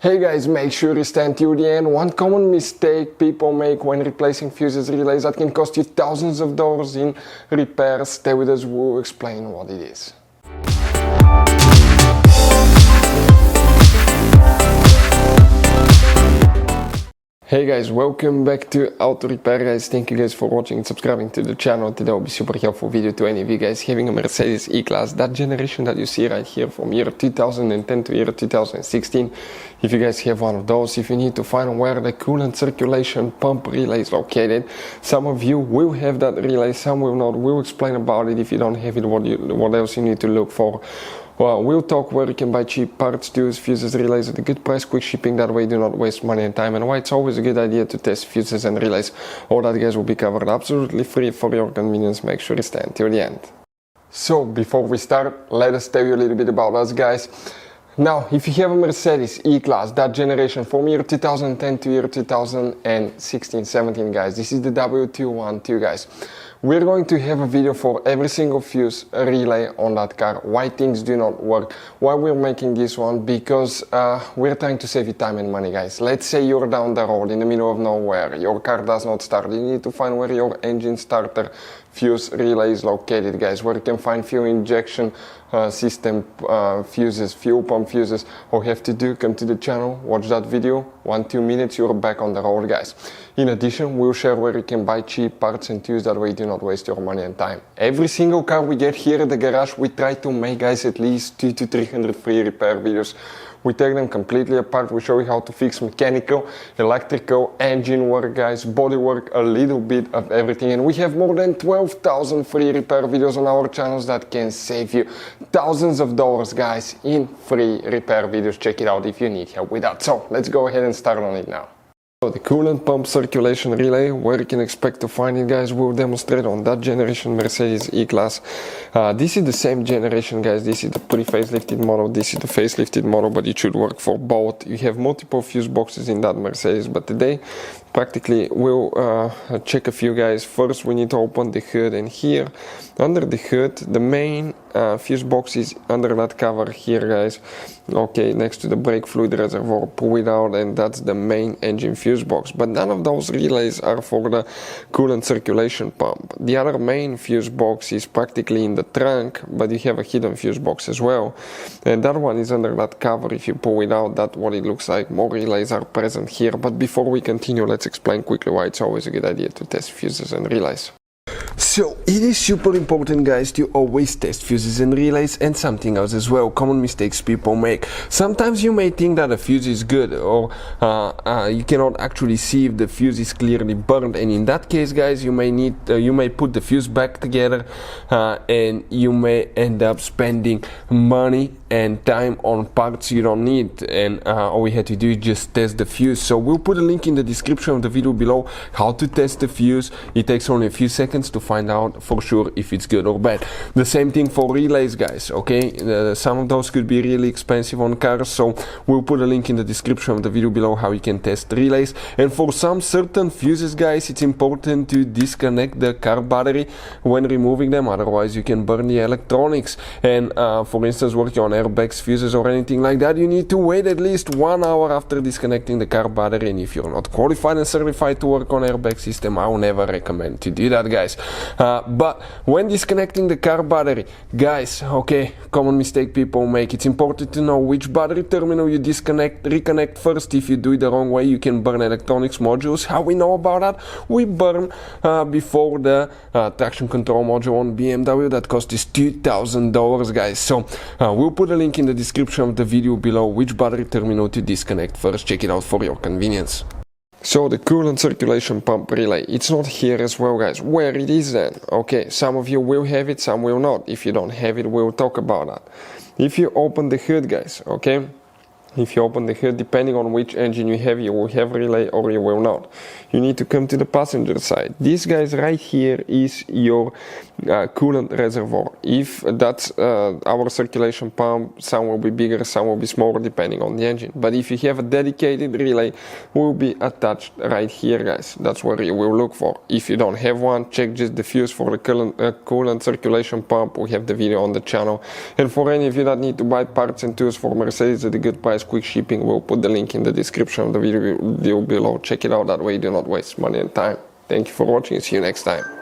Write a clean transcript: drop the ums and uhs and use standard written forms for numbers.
Hey guys, make sure you stand till the end. One common mistake people make when replacing fuses relays that can cost you thousands of dollars in repairs. Stay with us, we'll explain what it is. Hey guys, welcome back to Auto Repair guys. Thank you guys for watching and subscribing to the channel. Today will be super helpful video to any of you guys having a Mercedes E-Class, that generation that you see right here from year 2010 to year 2016. If you guys have one of those, if you need to find where the coolant circulation pump relay is located, some of you will have that relay, some will not. We'll explain about it. If you don't have it, what else you need to look for. Well, we'll talk where you can buy cheap parts, tools, fuses, relays at a good price, quick shipping, that way you do not waste money and time, and why it's always a good idea to test fuses and relays. All that guys will be covered absolutely free for your convenience. Make sure you stay until the end. So before we start, let us tell you a little bit about us guys. Now, if you have a Mercedes E-Class, that generation from year 2010 to year 2016-17 guys, this is the W212 guys. We're going to have a video for every single fuse relay on that car, why things do not work, why we're making this one, because we're trying to save you time and money guys. Let's say you're down the road in the middle of nowhere, your car does not start, you need to find where your engine starter fuse relay is located guys, where you can find fuel injection system fuses, fuel pump fuses. All you have to do, come to the channel, watch that video, 1-2 minutes, you're back on the road guys. In addition, we'll share where you can buy cheap parts and tools, that way you do not waste your money and time. Every single car we get here at the garage, we try to make guys at least 200 to 300 free repair videos. We take them completely apart, we show you how to fix mechanical, electrical, engine work guys, body work, a little bit of everything, and we have more than 12,000 free repair videos on our channels that can save you thousands of dollars guys in free repair videos. Check it out if you need help with that. So let's go ahead and start on it now. So the coolant pump circulation relay, where you can expect to find it guys, we'll demonstrate on that generation Mercedes E-Class. This is the same generation guys, this is the pre-facelifted model, this is the facelifted model, but it should work for both. You have multiple fuse boxes in that Mercedes, but today practically we'll check a few guys. First we need to open the hood, and here under the hood the main fuse box is under that cover here guys, okay, next to the brake fluid reservoir. Pull it out and that's the main engine fuse box, but none of those relays are for the coolant circulation pump. The other main fuse box is practically in the trunk, but you have a hidden fuse box as well, and that one is under that cover. If you pull it out, that's what it looks like. More relays are present here, but before we continue, let's explain quickly why it's always a good idea to test fuses and relays. So it is super important guys to always test fuses and relays, and something else as well, common mistakes people make. Sometimes you may think that a fuse is good, or you cannot actually see if the fuse is clearly burned, and in that case guys you may put the fuse back together and you may end up spending money and time on parts you don't need, and all we had to do is just test the fuse. So we'll put a link in the description of the video below how to test the fuse. It takes only a few seconds to find out for sure if it's good or bad. The same thing for relays guys, okay? Some of those could be really expensive on cars, so we'll put a link in the description of the video below how you can test relays. And for some certain fuses guys, it's important to disconnect the car battery when removing them, otherwise you can burn the electronics. And for instance, working on airbags, fuses or anything like that, you need to wait at least 1 hour after disconnecting the car battery, and if you're not qualified and certified to work on airbag system, I will never recommend to do that guys. But when disconnecting the car battery guys, okay, common mistake people make, it's important to know which battery terminal you reconnect first. If you do it the wrong way, you can burn electronics modules. How we know about that? We burn before the traction control module on BMW that cost us $2,000 guys. So we'll put a link in the description of the video below which battery terminal to disconnect first. Check it out for your convenience. So the coolant circulation pump relay, it's not here as well guys. Where it is then? Okay, some of you will have it, some will not. If you don't have it, we'll talk about that. If you open the hood guys, okay, if you open the hood, depending on which engine you will have relay or you will not. You need to come to the passenger side. This guys right here is your coolant reservoir. If that's our circulation pump, some will be bigger, some will be smaller depending on the engine. But if you have a dedicated relay, will be attached right here guys. That's where you will look for. If you don't have one, check just the fuse for the coolant circulation pump. We have the video on the channel. And for any of you that need to buy parts and tools for Mercedes at a good price, quick shipping. We'll put the link in the description of the video below. Check it out, that way you do not waste money and time. Thank you for watching, see you next time.